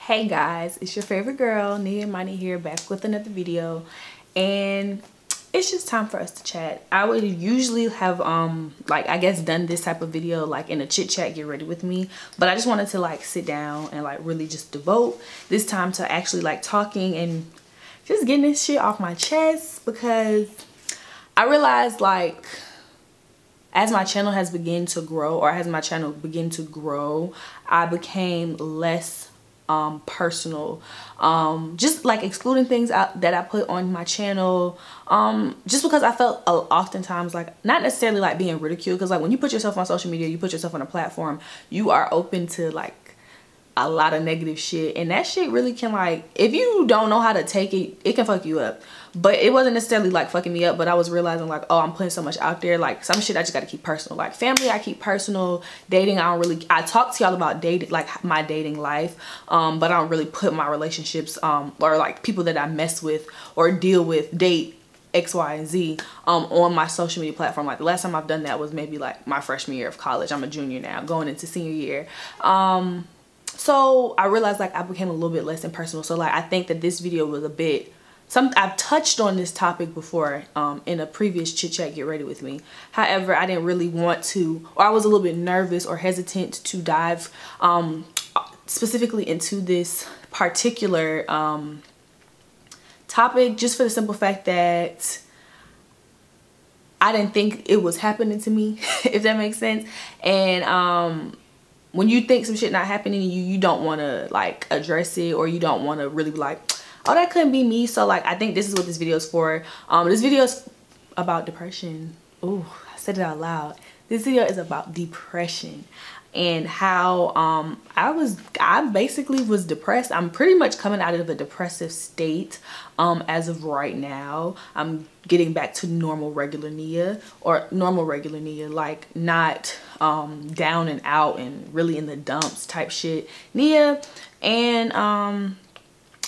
Hey guys, it's your favorite girl Niabiafoefia here, back with another video, and it's just time for us to chat. I would usually have like I guess done this type of video like in a chit chat, get ready with me, but I just wanted to like sit down and like really just devote this time to actually like talking and just getting this shit off my chest, because I realized like as my channel has begun to grow, or as my channel began to grow, I became less personal, just like excluding things out that I put on my channel, just because I felt oftentimes like not necessarily like being ridiculed, because like when you put yourself on social media, you put yourself on a platform, you are open to like a lot of negative shit, and that shit really can, like, if you don't know how to take it, it can fuck you up. But it wasn't necessarily like fucking me up, but I was realizing like, oh, I'm putting so much out there, like some shit I just gotta keep personal. Like family I keep personal, dating I talk to y'all about dating, like my dating life, but I don't really put my relationships or like people that I mess with or deal with, date, X, Y, and Z on my social media platform. Like the last time I've done that was maybe like my freshman year of college. I'm a junior now, going into senior year. So I realized like I became a little bit less impersonal. So like I think that this video was a bit, I've touched on this topic before in a previous chit chat, get ready with me. However, I didn't really want to, or I was a little bit nervous or hesitant to dive specifically into this particular topic, just for the simple fact that I didn't think it was happening to me, if that makes sense. And when you think some shit not happening to you, you don't want to like address it, or you don't want to really be like, oh, that couldn't be me. So like I think this is what this video is for. This video is about depression. Oh, I said it out loud. This video is about depression and how I basically was depressed. I'm pretty much coming out of a depressive state as of right now. I'm getting back to normal regular Nia, like not down and out and really in the dumps type shit Nia. And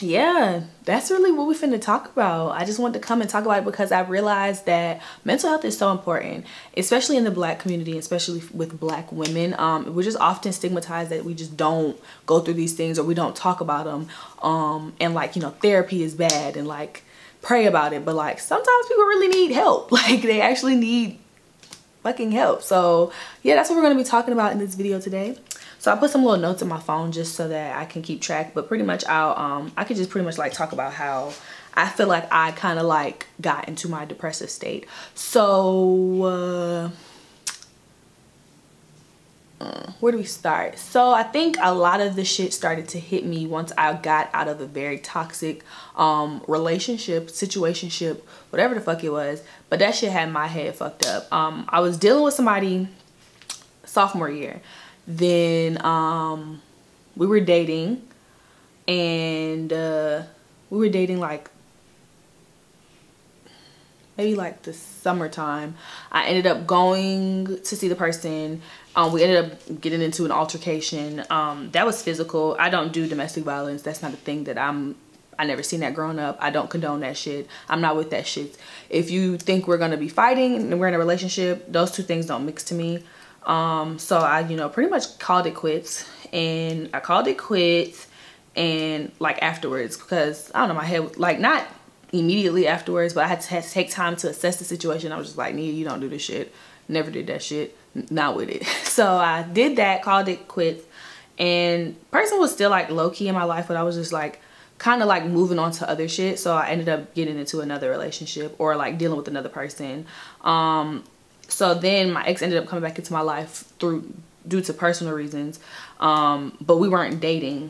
yeah, that's really what we finna talk about. I just wanted to come and talk about it because I realized that mental health is so important, especially in the Black community, especially with Black women. We're just often stigmatized that we just don't go through these things, or we don't talk about them. And like, you know, therapy is bad, and like pray about it. But like sometimes people really need help. Like they actually need fucking help. So yeah, that's what we're gonna be talking about in this video today. So I put some little notes in my phone just so that I can keep track, but pretty much I could just pretty much like talk about how I feel like I kind of like got into my depressive state. So where do we start? So I think a lot of the shit started to hit me once I got out of a very toxic relationship, situationship, whatever the fuck it was, but that shit had my head fucked up. I was dealing with somebody sophomore year. Then we were dating, and we were dating like maybe like the summertime. I ended up going to see the person. We ended up getting into an altercation that was physical. I don't do domestic violence. That's not a thing that I never seen that growing up. I don't condone that shit. I'm not with that shit. If you think we're gonna be fighting and we're in a relationship, those two things don't mix to me. So I, you know, pretty much called it quits, and I called it quits, and like afterwards, because I don't know, my head, like not immediately afterwards, but I had to take time to assess the situation. I was just like, Nia, you don't do this shit. Never did that shit. Not with it. So I did that, called it quits, and person was still like low key in my life, but I was just like kind of like moving on to other shit. So I ended up getting into another relationship, or like dealing with another person. So then my ex ended up coming back into my life due to personal reasons, but we weren't dating,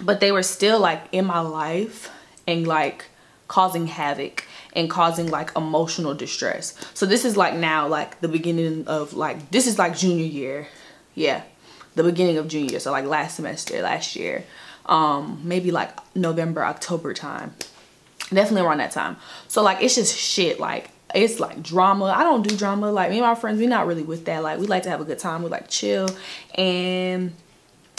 but they were still like in my life and like causing havoc and causing like emotional distress. So this is like now like the beginning of like, this is like junior year. Yeah, the beginning of junior year. So like last year, maybe like November, October time, definitely around that time. So like it's just shit, like it's like drama. I don't do drama. Like me and my friends, we're not really with that. Like we like to have a good time. We like chill. And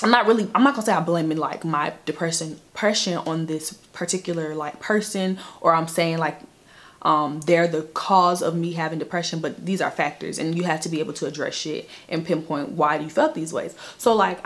I'm not gonna say I'm blaming like my depression on this particular like person, or I'm saying like they're the cause of me having depression, but these are factors, and you have to be able to address shit and pinpoint why you felt these ways. So like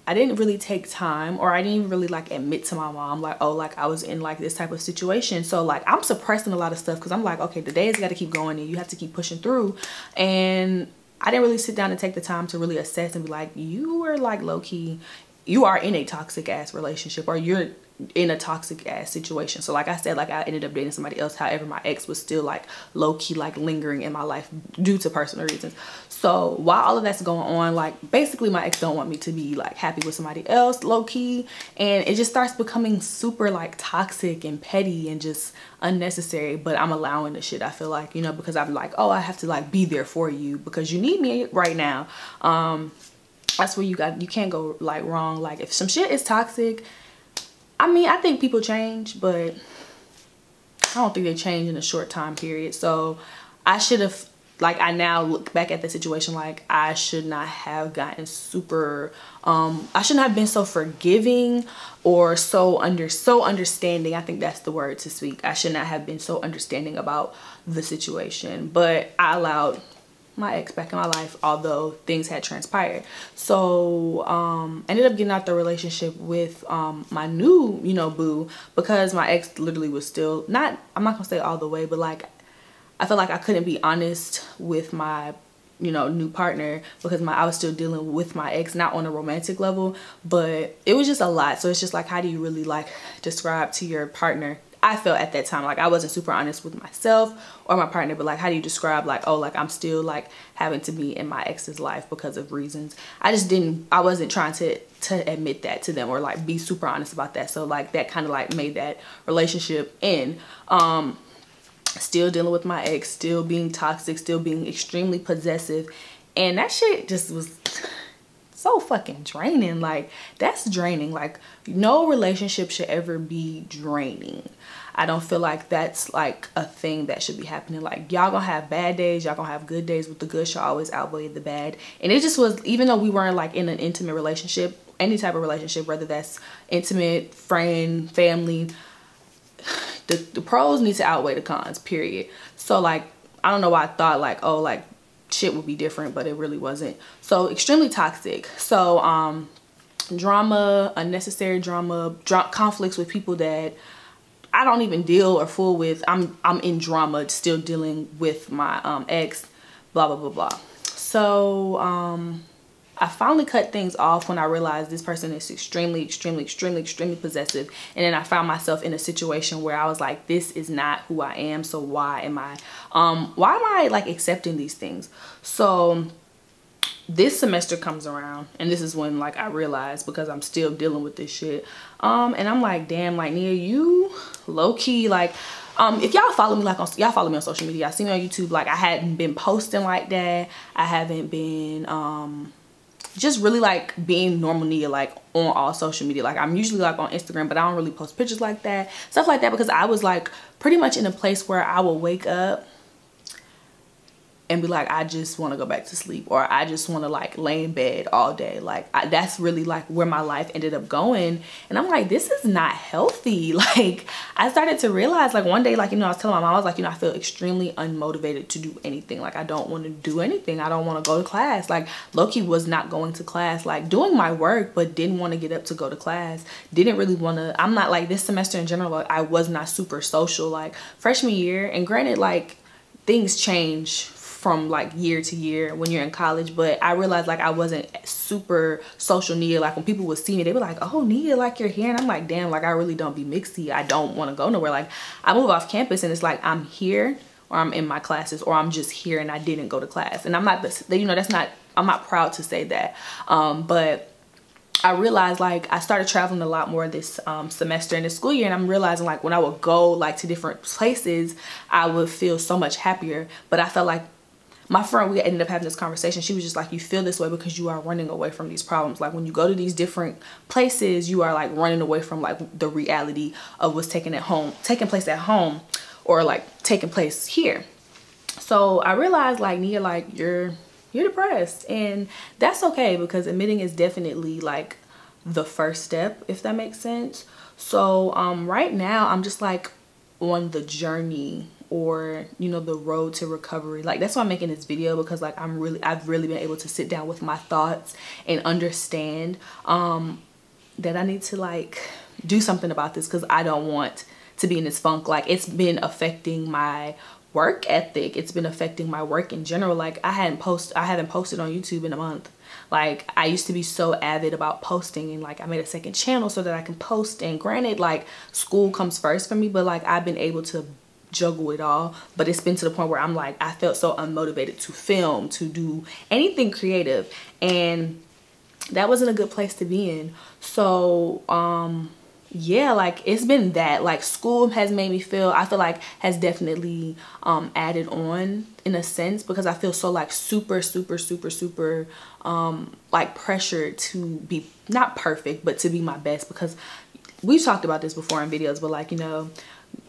I didn't really take time, or I didn't even really like admit to my mom like, oh, like I was in like this type of situation. So like I'm suppressing a lot of stuff because I'm like, okay, the day has got to keep going and you have to keep pushing through. And I didn't really sit down and take the time to really assess and be like, you were like low-key, you are in a toxic ass relationship, or you're in a toxic ass situation. So like I said, like I ended up dating somebody else. However, my ex was still like low-key like lingering in my life due to personal reasons. So while all of that's going on, like basically my ex don't want me to be like happy with somebody else, low-key, and it just starts becoming super like toxic and petty and just unnecessary. But I'm allowing the shit, I feel like, you know, because I'm like, oh, I have to like be there for you because you need me right now. That's where you can't go like wrong. Like if some shit is toxic, I mean, I think people change, but I don't think they change in a short time period. So I should have, like, I now look back at the situation like I should not have gotten super, I shouldn't have been so forgiving or so understanding. I think that's the word to speak. I should not have been so understanding about the situation, but I allowed my ex back in my life, although things had transpired. So I ended up getting out the relationship with my new, you know, boo, because my ex literally was still not, I'm not gonna say all the way, but like I felt like I couldn't be honest with my, you know, new partner because I was still dealing with my ex, not on a romantic level, but it was just a lot. So it's just like, how do you really like describe to your partner? I felt at that time like I wasn't super honest with myself or my partner, but like how do you describe like, oh, like I'm still like having to be in my ex's life because of reasons. I wasn't trying to admit that to them or like be super honest about that. So like that kind of like made that relationship end. Still dealing with my ex, still being toxic, still being extremely possessive, and that shit just was so fucking draining. Like that's draining. Like no relationship should ever be draining. I don't feel like that's like a thing that should be happening. Like y'all gonna have bad days, y'all gonna have good days, with the good should always outweigh the bad. And it just was, even though we weren't like in an intimate relationship, any type of relationship, whether that's intimate, friend, family, the pros need to outweigh the cons, period. So like I don't know why I thought like, oh, like shit would be different, but it really wasn't. So extremely toxic. So drama, unnecessary drama, conflicts with people that I don't even deal or fool with. I'm in drama, still dealing with my ex, blah blah blah blah. So I finally cut things off when I realized this person is extremely possessive. And then I found myself in a situation where I was like, this is not who I am. So why am I like accepting these things? So this semester comes around, and this is when like I realized, because I'm still dealing with this shit. And I'm like, damn, like Nia, you low key like, if y'all follow me, like y'all follow me on social media, y'all see me on YouTube, like I hadn't been posting like that. I haven't been just really like being normal Nia like on all social media. Like I'm usually like on Instagram, but I don't really post pictures like that, stuff like that, because I was like pretty much in a place where I will wake up and be like, I just want to go back to sleep, or I just want to like lay in bed all day. Like that's really like where my life ended up going. And I'm like, this is not healthy. Like I started to realize like one day, like, you know, I was telling my mom, I was like, you know, I feel extremely unmotivated to do anything. Like I don't want to do anything. I don't want to go to class. Like low-key was not going to class, like doing my work, but didn't want to get up to go to class. Didn't really want to, I'm not like, this semester in general, like, I was not super social like freshman year. And granted, like things change from like year to year when you're in college, but I realized like I wasn't super social Nia. Like when people would see me, they were like, oh Nia, like you're here, and I'm like, damn, like I really don't be mixy. I don't want to go nowhere. Like I move off campus and it's like I'm here, or I'm in my classes, or I'm just here and I didn't go to class. And I'm not, you know, that's not, I'm not proud to say that, but I realized like I started traveling a lot more this semester in the school year, and I'm realizing like when I would go like to different places, I would feel so much happier. But I felt like my friend, we ended up having this conversation. She was just like, you feel this way because you are running away from these problems. Like when you go to these different places, you are like running away from like the reality of what's taking place at home, or like taking place here. So I realized like, Nia, like you're depressed, and that's okay, because admitting is definitely like the first step, if that makes sense. So right now I'm just like on the journey or you know, the road to recovery. Like that's why I'm making this video, because like I've really been able to sit down with my thoughts and understand that I need to like do something about this, because I don't want to be in this funk. Like it's been affecting my work ethic, it's been affecting my work in general. Like I haven't posted on YouTube in a month. Like I used to be so avid about posting, and like I made a second channel so that I can post, and granted like school comes first for me, but like I've been able to juggle it all. But it's been to the point where I'm like, I felt so unmotivated to film, to do anything creative, and that wasn't a good place to be in. So yeah, like it's been that, like school has made me feel, I feel like has definitely added on in a sense, because I feel so like super like pressured to be not perfect, but to be my best, because we've talked about this before in videos, but like, you know,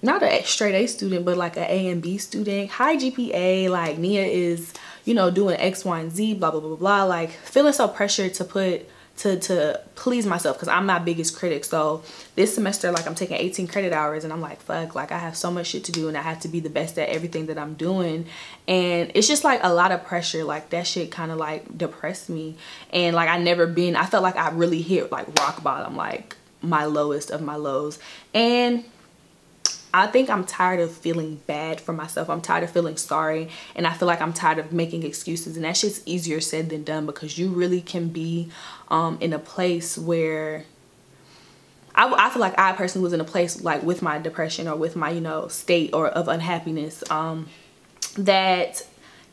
not a straight A student, but like an A and B student, high GPA, like Nia is, you know, doing X, Y, and Z, blah blah blah blah, like feeling so pressured to please myself, because I'm my biggest critic. So this semester, like I'm taking 18 credit hours, and I'm like, fuck, like I have so much shit to do, and I have to be the best at everything that I'm doing, and it's just like a lot of pressure. Like that shit kind of like depressed me, and like I felt like I really hit like rock bottom, like my lowest of my lows. And I think I'm tired of feeling bad for myself. I'm tired of feeling sorry, and I feel like I'm tired of making excuses, and that shit's easier said than done, because you really can be in a place where I feel like I personally was in a place like with my depression or with my, you know, state or of unhappiness, that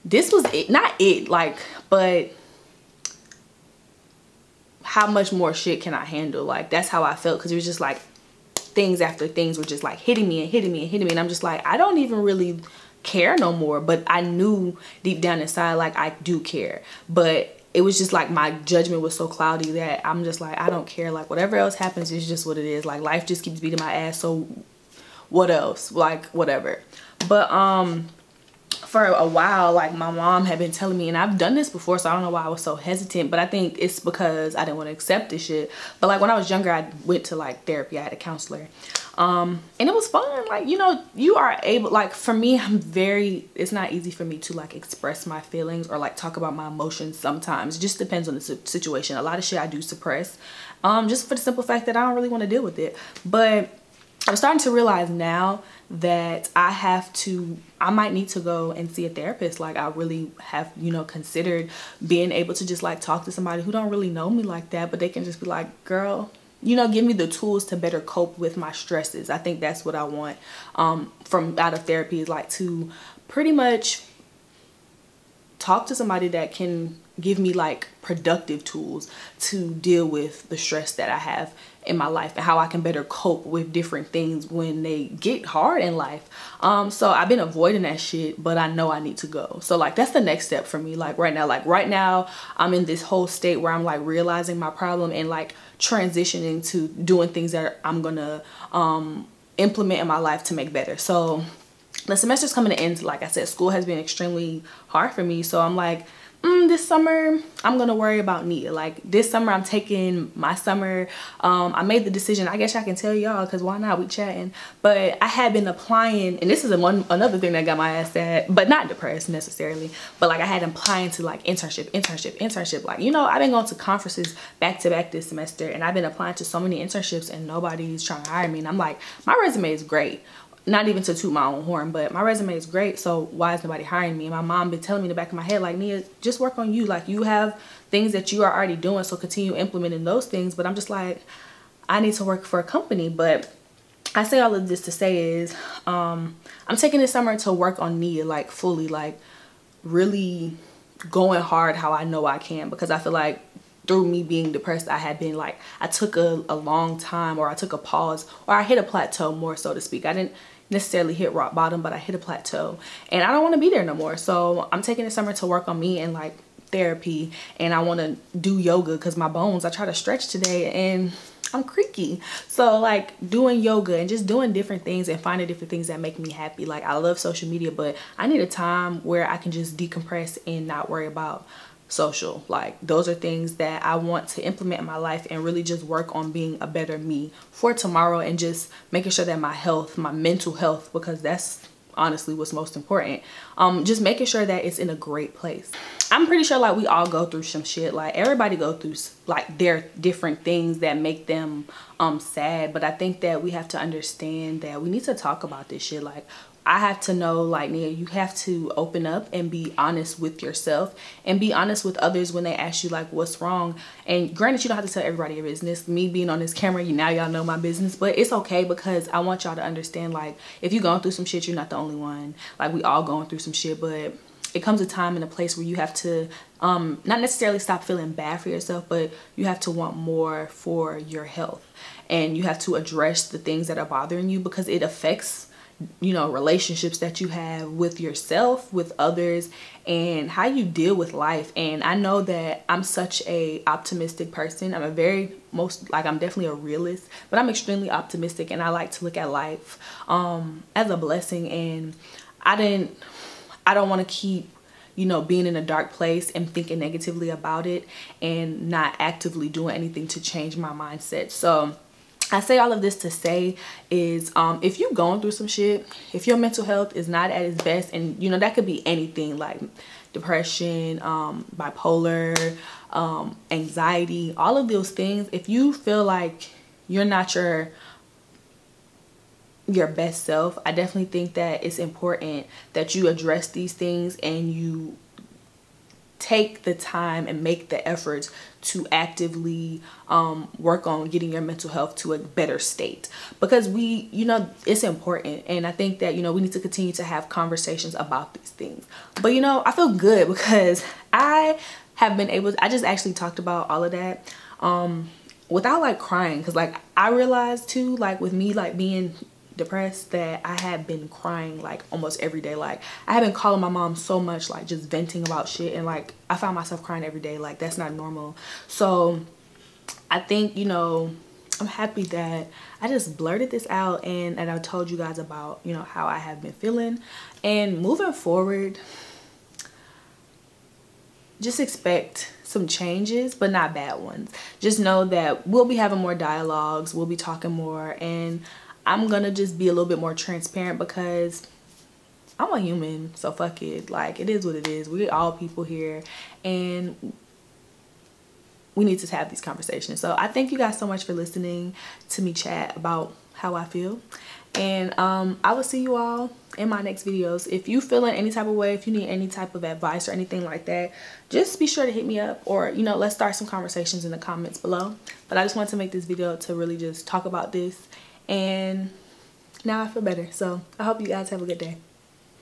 this was it, not it, like, but how much more shit can I handle? Like that's how I felt, because it was just like things after things were just like hitting me and hitting me and hitting me, and I'm just like, I don't even really care no more. But I knew deep down inside like I do care, but it was just like my judgment was so cloudy that I'm just like, I don't care, like whatever else happens is just what it is. Like life just keeps beating my ass, so what else, like whatever. But for a while, like my mom had been telling me, and I've done this before, so I don't know why I was so hesitant, but I think it's because I didn't want to accept this shit. But like when I was younger, I went to like therapy. I had a counselor, and it was fun. Like, you know, you are able, like for me, it's not easy for me to like express my feelings or like talk about my emotions sometimes. It just depends on the situation. A lot of shit I do suppress, just for the simple fact that I don't really want to deal with it. But I'm starting to realize now that I might need to go and see a therapist. Like I really have, you know, considered being able to just like talk to somebody who don't really know me like that, but they can just be like, girl, you know, give me the tools to better cope with my stresses. I think that's what I want from out of therapy, is like to pretty much talk to somebody that can give me like productive tools to deal with the stress that I have in my life, and how I can better cope with different things when they get hard in life. So I've been avoiding that shit, but I know I need to go. So like that's the next step for me. Like right now I'm in this whole state where I'm like realizing my problem and like transitioning to doing things that I'm gonna implement in my life to make better. So the semester's coming to end. Like I said, school has been extremely hard for me, so I'm like, this summer I'm gonna worry about Nia. Like this summer I'm taking my summer. I made the decision, I guess I can tell y'all, because why not, we chatting. But I had been applying, and this is another thing that got my ass sad, but not depressed necessarily, but like I had applying to like internship. Like, you know, I've been going to conferences back to back this semester, and I've been applying to so many internships, and nobody's trying to hire me. And I'm like, my resume is great. Not even to toot my own horn, but my resume is great, so why is nobody hiring me? And my mom been telling me in the back of my head, like, Nia, just work on you. Like, you have things that you are already doing, so continue implementing those things. But I'm just like, I need to work for a company. But I say all of this to say is, I'm taking this summer to work on Nia, like fully, like really going hard how I know I can, because I feel like through me being depressed, I had been like, I took a long time, or I took a pause, or I hit a plateau, more so to speak. I didn't necessarily hit rock bottom, but I hit a plateau, and I don't want to be there no more. So I'm taking the summer to work on me and like therapy, and I want to do yoga, because my bones, I try to stretch today and I'm creaky. So like doing yoga and just doing different things and finding different things that make me happy. Like I love social media, but I need a time where I can just decompress and not worry about social. Like those are things that I want to implement in my life, and really just work on being a better me for tomorrow, and just making sure that my health, my mental health, because that's honestly what's most important. Just making sure that it's in a great place. I'm pretty sure like we all go through some shit. Like everybody go through like their different things that make them sad, but I think that we have to understand that we need to talk about this shit. Like I have to know, like, Nia, you have to open up and be honest with yourself and be honest with others when they ask you like what's wrong. And granted, you don't have to tell everybody your business. Me being on this camera, now y'all know my business, but it's okay because I want y'all to understand, like, if you're going through some shit, you're not the only one. Like we all going through some shit, but it comes a time and a place where you have to not necessarily stop feeling bad for yourself, but you have to want more for your health, and you have to address the things that are bothering you because it affects, you know, relationships that you have with yourself, with others, and how you deal with life. And I know that I'm such a optimistic person. I'm I'm definitely a realist, but I'm extremely optimistic, and I like to look at life as a blessing. And I don't want to keep, you know, being in a dark place and thinking negatively about it and not actively doing anything to change my mindset. So I say all of this to say is if you're going through some shit, if your mental health is not at its best, and you know that could be anything like depression, bipolar, anxiety, all of those things, if you feel like you're not your best self, I definitely think that it's important that you address these things and you take the time and make the efforts to actively work on getting your mental health to a better state, because you know, it's important. And I think that, you know, we need to continue to have conversations about these things. But you know, I feel good because I just actually talked about all of that without like crying, because like I realized too, like with me like being depressed, that I had been crying like almost every day. Like I had been calling my mom so much, like just venting about shit, and like I found myself crying every day. Like that's not normal. So I think, you know, I'm happy that I just blurted this out and I told you guys about, you know, how I have been feeling. And moving forward, just expect some changes, but not bad ones. Just know that we'll be having more dialogues, we'll be talking more, and I'm gonna just be a little bit more transparent because I'm a human, so fuck it. Like, it is what it is. We're all people here, and we need to have these conversations. So I thank you guys so much for listening to me chat about how I feel. And I will see you all in my next videos. If you feel in any type of way, if you need any type of advice or anything like that, just be sure to hit me up, or, you know, let's start some conversations in the comments below. But I just wanted to make this video to really just talk about this, and now I feel better. So I hope you guys have a good day.